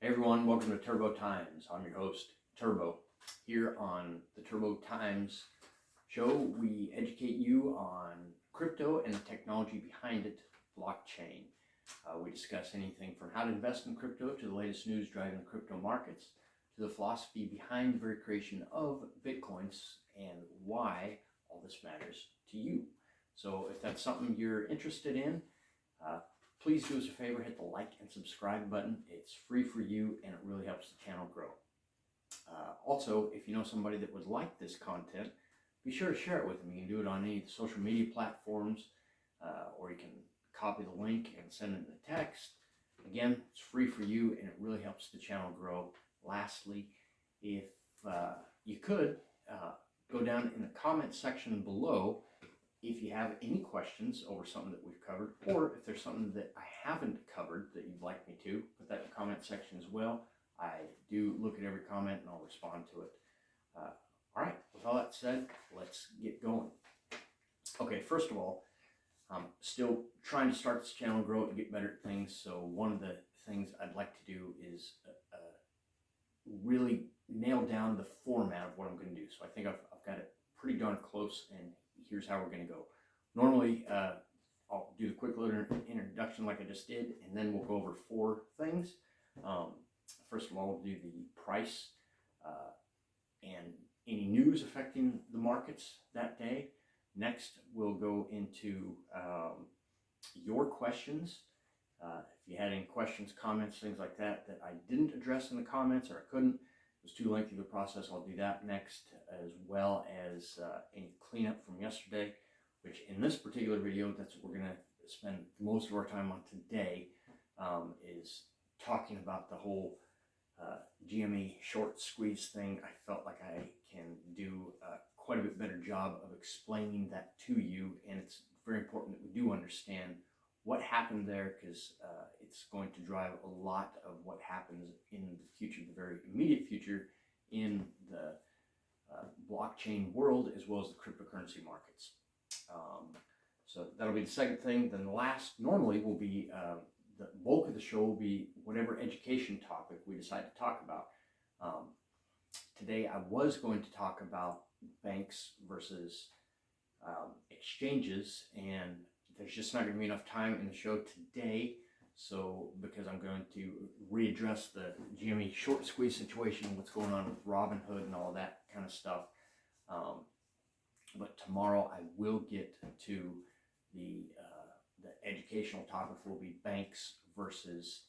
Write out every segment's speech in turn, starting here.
Hey everyone, welcome to Turbo Times. I'm your host, Turbo. Here on the Turbo Times show, we educate you on crypto and the technology behind it, blockchain. We discuss anything from how to invest in crypto to the latest news driving the crypto markets, to the philosophy behind the very creation of Bitcoins and why all this matters to you. So if that's something you're interested in, please do us a favor, hit the like and subscribe button. It's free for you and it really helps the channel grow. Also, if you know somebody that would like this content, be sure to share it with them. You can do it on any of the social media platforms, or you can copy the link and send it in a text. Again, it's free for you and it really helps the channel grow. Lastly, if you could, go down in the comment section below if you have any questions over something that we've covered, or if there's something that I haven't covered that you'd like me to, put that in the comment section as well. I do look at every comment and I'll respond to it. All right, with all that said, let's get going. Okay, first of all, I'm still trying to start this channel and grow it and get better at things. So one of the things I'd like to do is really nail down the format of what I'm going to do. So I think I've got it pretty darn close, and here's how we're going to go. Normally, I'll do the quick little introduction like I just did, and then we'll go over four things. First of all, we'll do the price and any news affecting the markets that day. Next, we'll go into your questions. If you had any questions, comments, things like that I didn't address in the comments or I couldn't, it was too lengthy of a process, I'll do that next, as well as any cleanup from yesterday, which in this particular video, that's what we're going to spend most of our time on today, is talking about the whole GME Short Squeeze thing. I felt like I can do quite a bit better job of explaining that to you, and it's very important that we do understand what happened there, because it's going to drive a lot of what happens in the future, the very immediate future, in the blockchain world as well as the cryptocurrency markets. So that'll be the second thing. Then the last normally will be the bulk of the show will be whatever education topic we decide to talk about. Today I was going to talk about banks versus exchanges, and there's just not going to be enough time in the show today. So because I'm going to readdress the GME Short Squeeze situation, what's going on with Robinhood and all that kind of stuff. But tomorrow I will get to the educational topic will be banks versus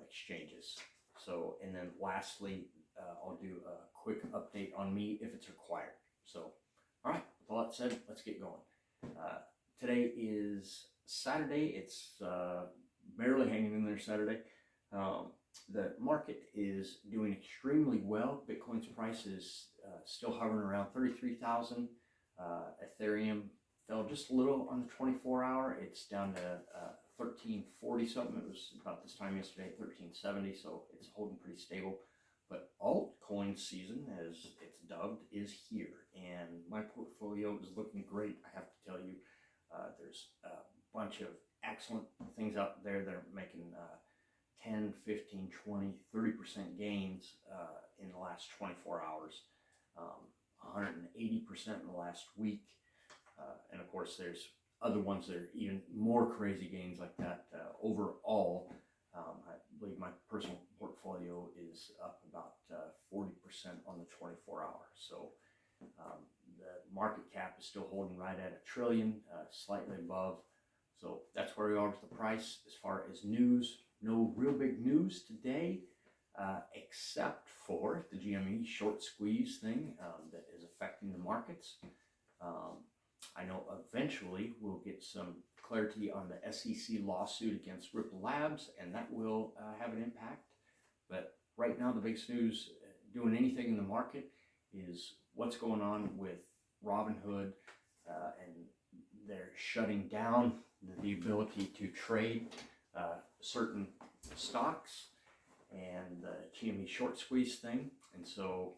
exchanges. So, and then lastly, I'll do a quick update on me if it's required. So, all right, with all that said, let's get going. Today is Saturday. It's barely hanging in there Saturday. The market is doing extremely well. Bitcoin's price is still hovering around 33,000. Ethereum fell just a little on the 24-hour. It's down to 1340 something. It was about this time yesterday at 1370, so it's holding pretty stable. But altcoin season, as it's dubbed, is here, and my portfolio is looking great, I have to tell you. There's a bunch of excellent things out there that are making 10, 15, 20, 30% gains in the last 24 hours, 180% in the last week. And of course, there's other ones that are even more crazy gains like that. Overall, I believe my personal portfolio is up about 40% on the 24-hour. So the market cap is still holding right at $1 trillion, slightly above. So that's where we are with the price. As far as news, no real big news today, except for the GME Short Squeeze thing that is affecting the markets. I know eventually we'll get some clarity on the SEC lawsuit against Ripple Labs, and that will have an impact. But right now, the biggest news doing anything in the market is what's going on with Robinhood, and they're shutting down the ability to trade certain stocks, and the GME Short Squeeze thing. And so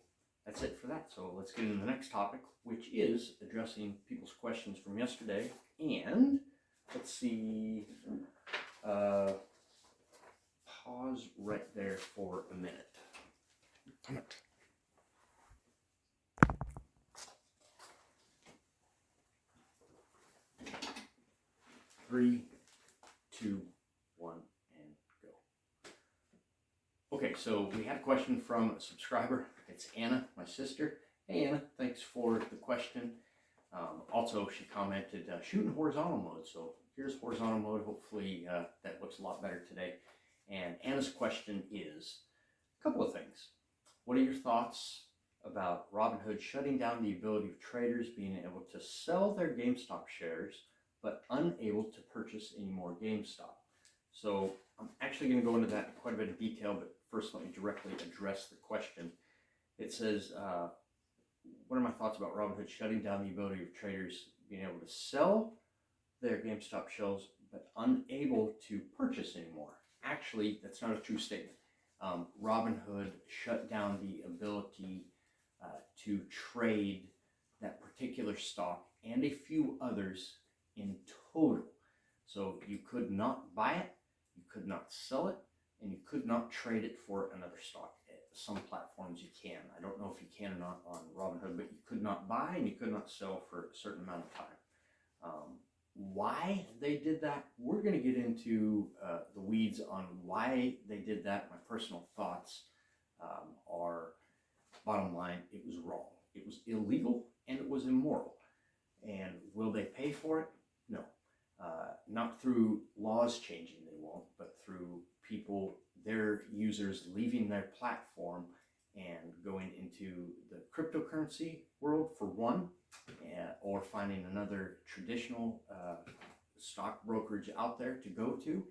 that's it for that. So let's get into the next topic, which is addressing people's questions from yesterday. And let's see, pause right there for a minute. 3, 2, 1, and go. Okay, so we had a question from a subscriber. It's Anna, my sister. Hey Anna, thanks for the question. Also, she commented, shoot in horizontal mode. So here's horizontal mode. Hopefully that looks a lot better today. And Anna's question is a couple of things. What are your thoughts about Robinhood shutting down the ability of traders being able to sell their GameStop shares but unable to purchase any more GameStop? So I'm actually going to go into that in quite a bit of detail, but first let me directly address the question. It says, what are my thoughts about Robinhood shutting down the ability of traders being able to sell their GameStop shares but unable to purchase anymore? Actually, that's not a true statement. Robinhood shut down the ability to trade that particular stock and a few others in total. So you could not buy it, you could not sell it, and you could not trade it for another stock. Some platforms you can. I don't know if you can or not on Robinhood, but you could not buy and you could not sell for a certain amount of time. Why they did that, we're going to get into the weeds on why they did that. My personal thoughts are, bottom line, it was wrong. It was illegal and it was immoral. And will they pay for it? No. Not through laws changing, they won't, but through people, their users leaving their platform and going into the cryptocurrency world for one, or finding another traditional stock brokerage out there to go to,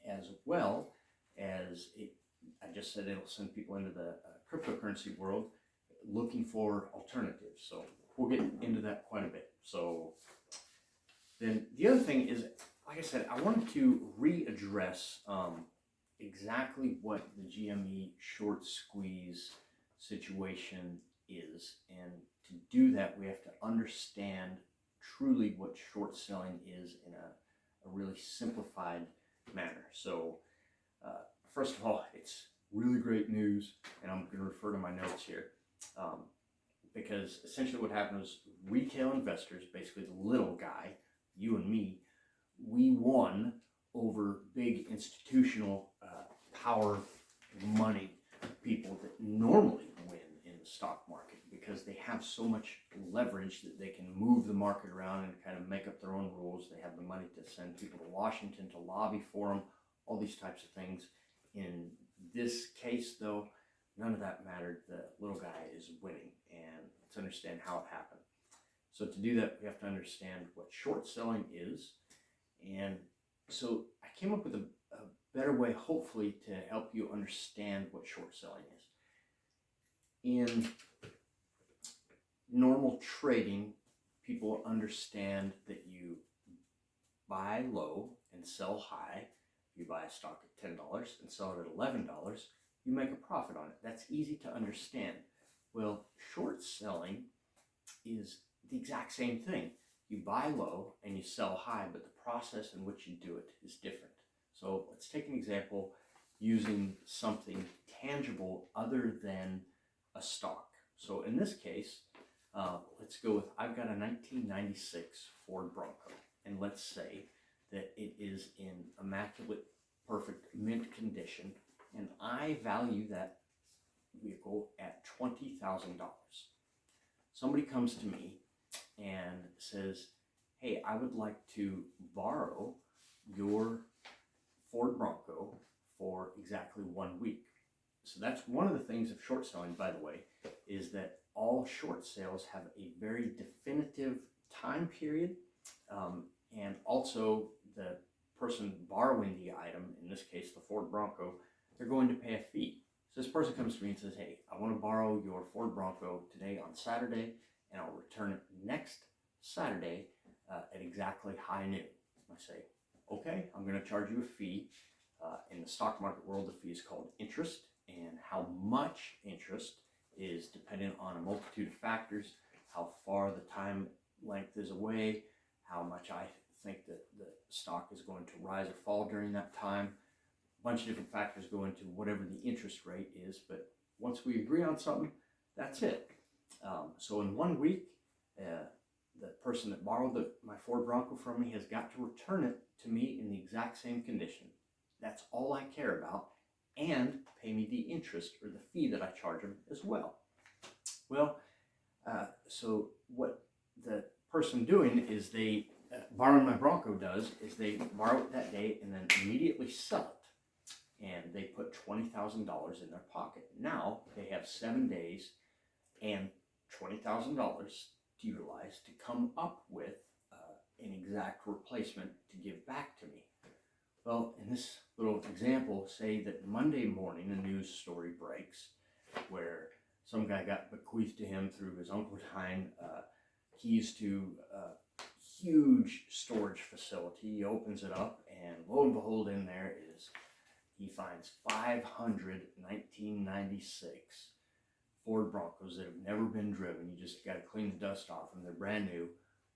as well as I just said it'll send people into the cryptocurrency world looking for alternatives. So we'll get into that quite a bit. So then the other thing is, like I said, I wanted to readdress exactly what the GME Short Squeeze situation is. And to do that, we have to understand truly what short selling is in a really simplified manner. So first of all, it's really great news, and I'm going to refer to my notes here, because essentially what happened was retail investors, basically the little guy, you and me, we won over big institutional power money people that normally win in the stock market, because they have so much leverage that they can move the market around and kind of make up their own rules. They have the money to send people to Washington to lobby for them, all these types of things. In this case, though, none of that mattered. The little guy is winning, and let's understand how it happened. So to do that, we have to understand what short selling is. And so I came up with a better way, hopefully, to help you understand what short selling is. In normal trading, people understand that you buy low and sell high. You buy a stock at $10 and sell it at $11, you make a profit on it. That's easy to understand. Well, short selling is the exact same thing. You buy low and you sell high, but the process in which you do it is different. So let's take an example using something tangible other than a stock. So in this case, let's go with, I've got a 1996 Ford Bronco, and let's say that it is in immaculate, perfect mint condition, and I value that vehicle at $20,000. Somebody comes to me and says, hey, I would like to borrow your Ford Bronco for exactly 1 week. So that's one of the things of short selling, by the way, is that all short sales have a very definitive time period, and also the person borrowing the item, in this case the Ford Bronco, they're going to pay a fee. So this person comes to me and says, hey, I want to borrow your Ford Bronco today on Saturday, and I'll return it next Saturday at exactly high noon. I say, okay, I'm going to charge you a fee. In the stock market world, the fee is called interest, and how much interest is dependent on a multitude of factors: how far the time length is away, how much I think that the stock is going to rise or fall during that time. bunch of different factors go into whatever the interest rate is, but once we agree on something, that's it. So in 1 week, the person that borrowed my Ford Bronco from me has got to return it to me in the exact same condition. That's all I care about, and pay me the interest or the fee that I charge them as well. Well, so what the person doing is they, borrowing my Bronco does, is they borrow it that day and then immediately sell it. And they put $20,000 in their pocket. Now they have 7 days and $20,000 to utilize to come up with an exact replacement to give back to me. Well, in this little example, say that Monday morning a news story breaks where some guy got bequeathed to him through his Uncle Time keys to a huge storage facility. He opens it up, and lo and behold, in there is, he finds 500 1996 Ford Broncos that have never been driven. You just got to clean the dust off them. They're brand new.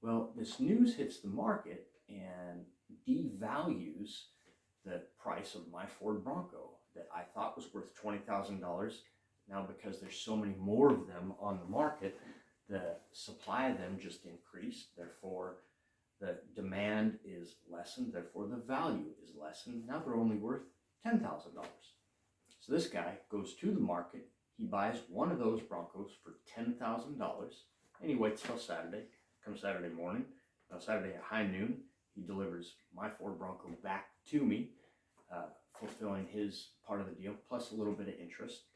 Well, this news hits the market and devalues the price of my Ford Bronco that I thought was worth $20,000. Now, because there's so many more of them on the market, the supply of them just increased. Therefore, the demand is lessened. Therefore, the value is lessened. Now they're only worth $10,000. So this guy goes to the market. He buys one of those Broncos for $10,000, and he waits till Saturday. Comes Saturday morning, Saturday at high noon, he delivers my Ford Bronco back to me, fulfilling his part of the deal, plus a little bit of interest.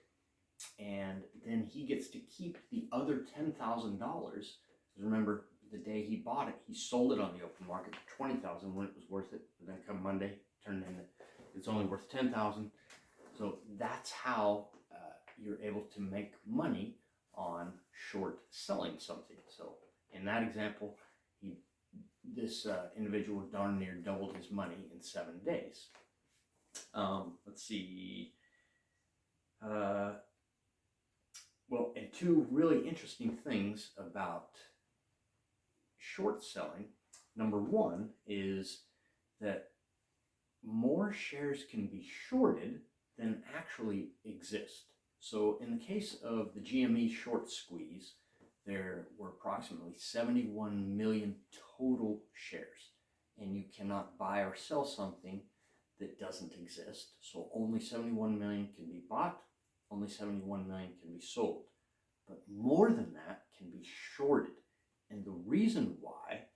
And then he gets to keep the other $10,000. Remember, the day he bought it, he sold it on the open market for $20,000 when it was worth it. But then come Monday, turned in it's only worth $10,000. So that's how you're able to make money on short selling something. So in that example, this individual darn near doubled his money in 7 days. Let's see. Well, and two really interesting things about short selling. Number one is that more shares can be shorted than actually exist. So in the case of the GME Short Squeeze, there were approximately 71 million total shares, and you cannot buy or sell something that doesn't exist. So only 71 million can be bought, only 71 million can be sold. But more than that can be shorted. And the reason why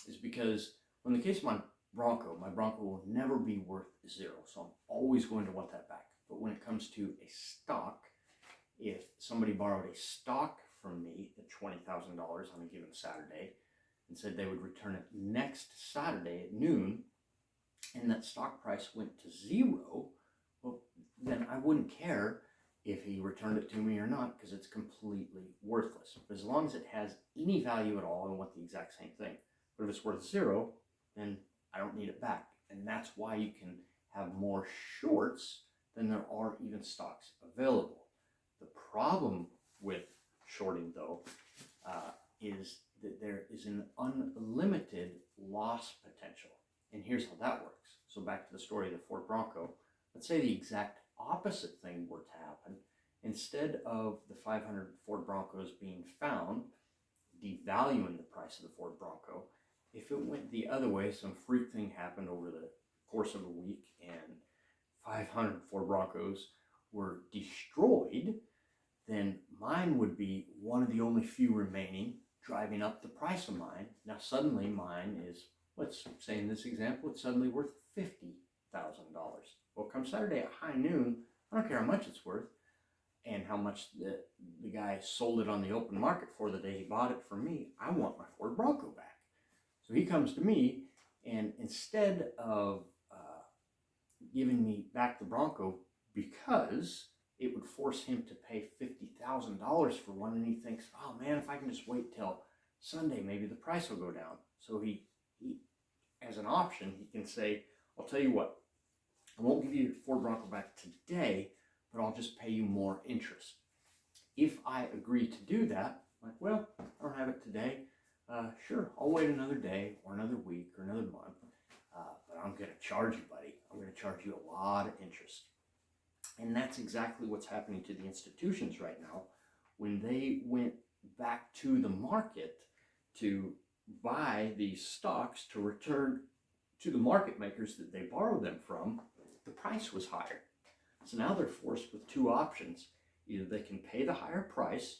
is because in the case of my Bronco will never be worth zero. So I'm always going to want that back. But when it comes to a stock, if somebody borrowed a stock from me at $20,000 on a given Saturday and said they would return it next Saturday at noon, and that stock price went to zero, well, then I wouldn't care if he returned it to me or not, because it's completely worthless. But as long as it has any value at all, I want the exact same thing. But if it's worth zero, then I don't need it back. And that's why you can have more shorts than there are even stocks available. The problem with shorting, though, is that there is an unlimited loss potential. And here's how that works. So back to the story of the Ford Bronco. Let's say the exact opposite thing were to happen. Instead of the 500 Ford Broncos being found, devaluing the price of the Ford Bronco, if it went the other way, some freak thing happened over the course of a week and 500 Ford Broncos were destroyed, then mine would be one of the only few remaining, driving up the price of mine. Now suddenly mine is, let's say in this example, it's suddenly worth $50,000. Well, come Saturday at high noon, I don't care how much it's worth and how much the guy sold it on the open market for the day he bought it from me. I want my Ford Bronco back. So he comes to me, and instead of giving me back the Bronco, because it would force him to pay $50,000 for one, and he thinks, oh man, if I can just wait till Sunday, maybe the price will go down. So he as an option, he can say, I'll tell you what, I won't give you your Ford Bronco back today, but I'll just pay you more interest. If I agree to do that, like, well, I don't have it today. Sure, I'll wait another day or another week or another month. but I'm going to charge you, buddy. I'm going to charge you a lot of interest. And that's exactly what's happening to the institutions right now. When they went back to the market to buy these stocks to return to the market makers that they borrowed them from, the price was higher. So now they're forced with two options. Either they can pay the higher price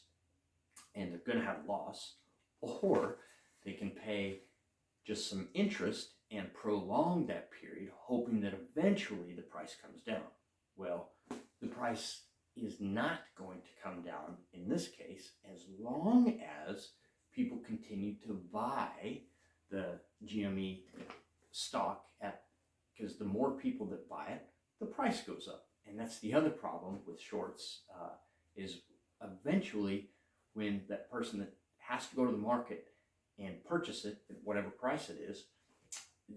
and they're going to have loss, or they can pay just some interest and prolong that period, hoping that eventually the price comes down. Well, the price is not going to come down in this case as long as people continue to buy the GME stock because the more people that buy it, the price goes up. And that's the other problem with shorts, is eventually when that person that has to go to the market and purchase it at whatever price it is,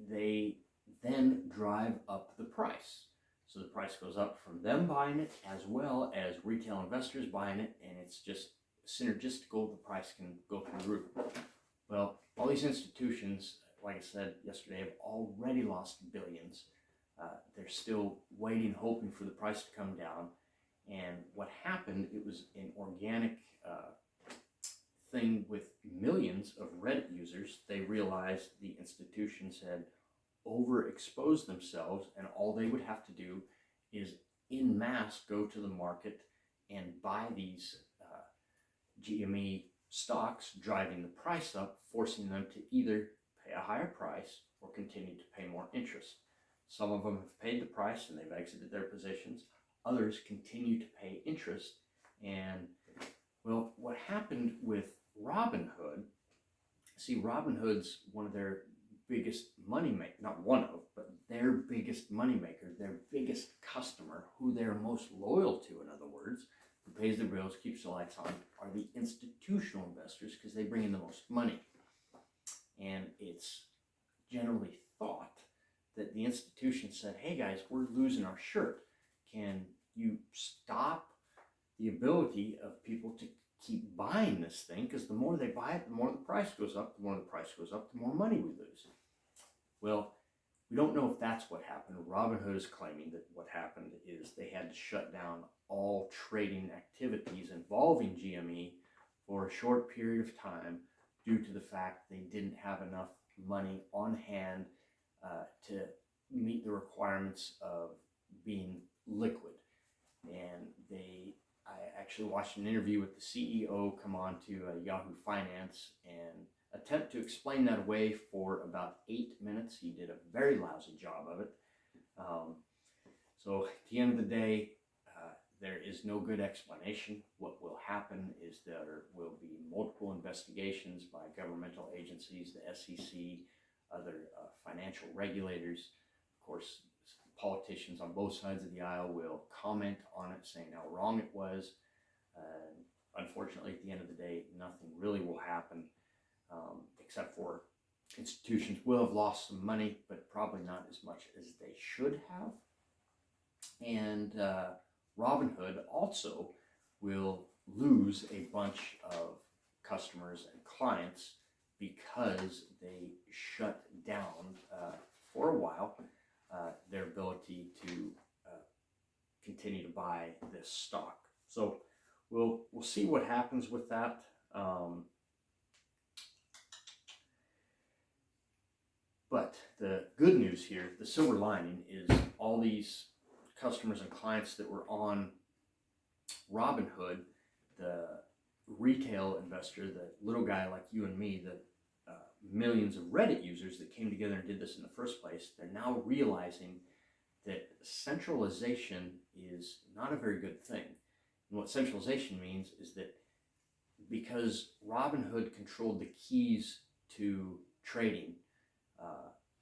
they then drive up the price. So the price goes up from them buying it as well as retail investors buying it, and it's just synergistical. The price can go through the roof. Well, all these institutions, like I said yesterday, have already lost billions. They're still waiting, hoping for the price to come down. And what happened, it was an organic thing with millions of Reddit users. They realized the institutions had overexposed themselves, and all they would have to do is en masse go to the market and buy these GME stocks, driving the price up, forcing them to either pay a higher price or continue to pay more interest. Some of them have paid the price and they've exited their positions. Others continue to pay interest. And well, what happened with Robinhood, see, Robinhood's one of their biggest money maker, not one of, but their biggest money maker, their biggest customer, who they're most loyal to, in other words, who pays the bills, keeps the lights on, are the institutional investors, because they bring in the most money. And it's generally thought that the institution said, hey guys, we're losing our shirt. Can you stop the ability of people to keep buying this thing? Because the more they buy it, the more the price goes up. The more the price goes up, the more money we lose. Well, we don't know if that's what happened. Robinhood is claiming that what happened is they had to shut down all trading activities involving GME for a short period of time due to the fact they didn't have enough money on hand to meet the requirements of being liquid. And I actually watched an interview with the CEO come on to Yahoo Finance and attempt to explain that away for about 8 minutes. He did a very lousy job of it. So at the end of the day, there is no good explanation. What will happen is there will be multiple investigations by governmental agencies, the SEC, other financial regulators. Of course, politicians on both sides of the aisle will comment on it, saying how wrong it was. Unfortunately, at the end of the day, nothing really will happen, except for institutions will have lost some money, but probably not as much as they should have. And Robinhood also will lose a bunch of customers and clients because they shut down for a while their ability to continue to buy this stock. So we'll see what happens with that. But the good news here, the silver lining, is all these customers and clients that were on Robinhood, the retail investor, the little guy like you and me, the millions of Reddit users that came together and did this in the first place, they're now realizing that centralization is not a very good thing. And what centralization means is that because Robinhood controlled the keys to trading,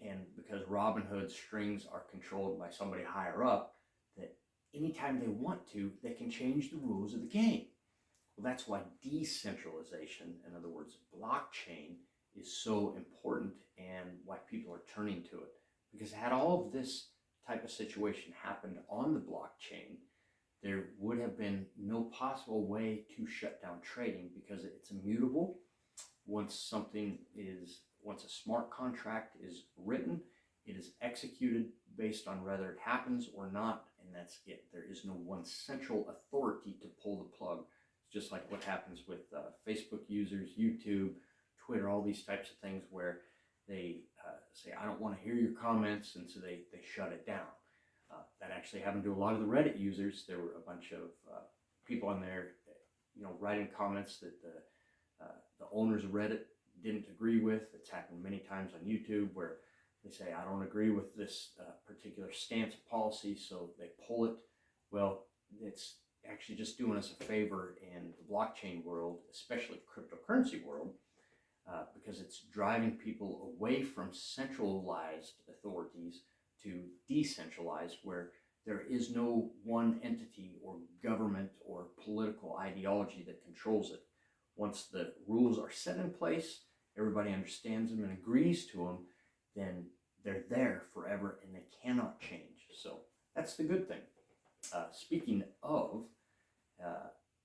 and because Robinhood strings are controlled by somebody higher up, that anytime they want to, they can change the rules of the game. Well, that's why decentralization, in other words, blockchain, is so important and why people are turning to it. Because had all of this type of situation happened on the blockchain, there would have been no possible way to shut down trading because it's immutable. Once a smart contract is written, It is executed based on whether it happens or not, and that's it. There is no one central authority to pull the plug. It's just like what happens with Facebook users, YouTube, Twitter, all these types of things where they say, I don't want to hear your comments, and so they shut it down. That actually happened to a lot of the Reddit users. There were a bunch of people on there, writing comments that the owners of Reddit didn't agree with. It's happened many times on YouTube where they say, I don't agree with this particular stance of policy, so they pull it. Well, it's actually just doing us a favor in the blockchain world, especially cryptocurrency world, because it's driving people away from centralized authorities to decentralized, where there is no one entity or government or political ideology that controls it. Once the rules are set in place, everybody understands them and agrees to them, then they're there forever and they cannot change. So that's the good thing. Speaking of,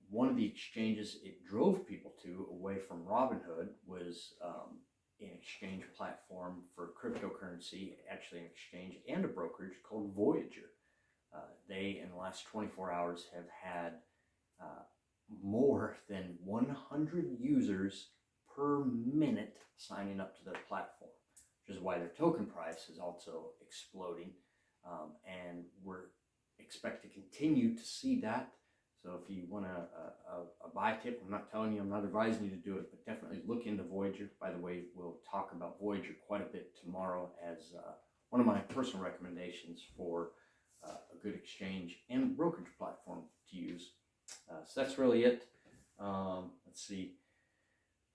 one of the exchanges it drove people to away from Robinhood was an exchange platform for cryptocurrency, actually an exchange and a brokerage called Voyager. They, in the last 24 hours, have had more than 100 users per minute signing up to their platform, which is why their token price is also exploding. And we're expect to continue to see that. So if you want a buy tip, I'm not telling you, I'm not advising you to do it, but definitely look into Voyager. By the way, we'll talk about Voyager quite a bit tomorrow as one of my personal recommendations for a good exchange and brokerage platform to use. So that's really it. Let's see.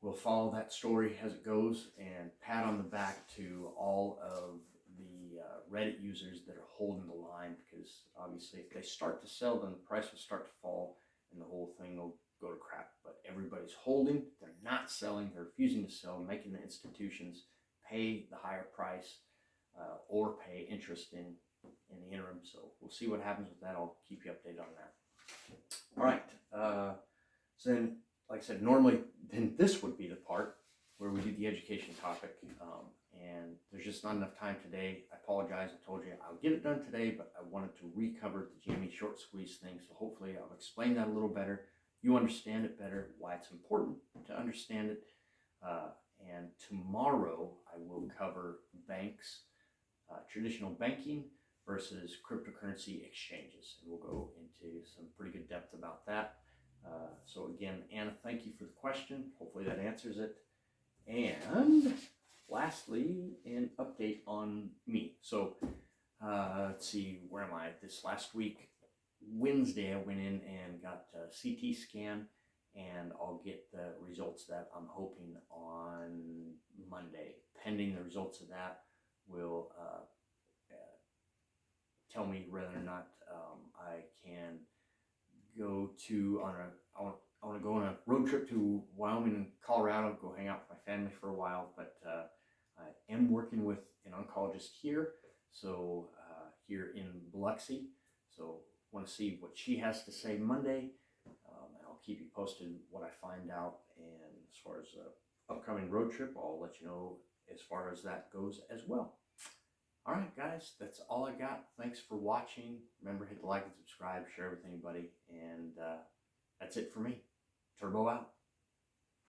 We'll follow that story as it goes, and pat on the back to all of the Reddit users that are holding the line, because obviously if they start to sell, then the price will start to fall and the whole thing will go to crap. But everybody's holding, they're not selling, they're refusing to sell, making the institutions pay the higher price or pay interest in the interim. So we'll see what happens with that. I'll keep you updated on that. All right. So then, like I said, normally then this would be the part where we do the education topic, and there's just not enough time today. I apologize. I told you I'll get it done today, but I wanted to recover the GME Short Squeeze thing, so hopefully I'll explain that a little better. You understand it better, why it's important to understand it. And tomorrow I will cover banks, traditional banking versus cryptocurrency exchanges, and we'll go into some pretty good depth about that. So again, Anna, thank you for the question. Hopefully that answers it. And lastly, an update on me. So let's see, where am I? This last week, Wednesday, I went in and got a CT scan, and I'll get the results that I'm hoping on Monday. Pending the results of that will tell me whether or not I can go to I want to go on a road trip to Wyoming and Colorado, go hang out with my family for a while. But I am working with an oncologist here, so here in Biloxi. So want to see what she has to say Monday. And I'll keep you posted what I find out. And as far as the upcoming road trip, I'll let you know as far as that goes as well. All right, guys, that's all I got. Thanks for watching. Remember, hit the like and subscribe, share with anybody, and that's it for me. Turbo out.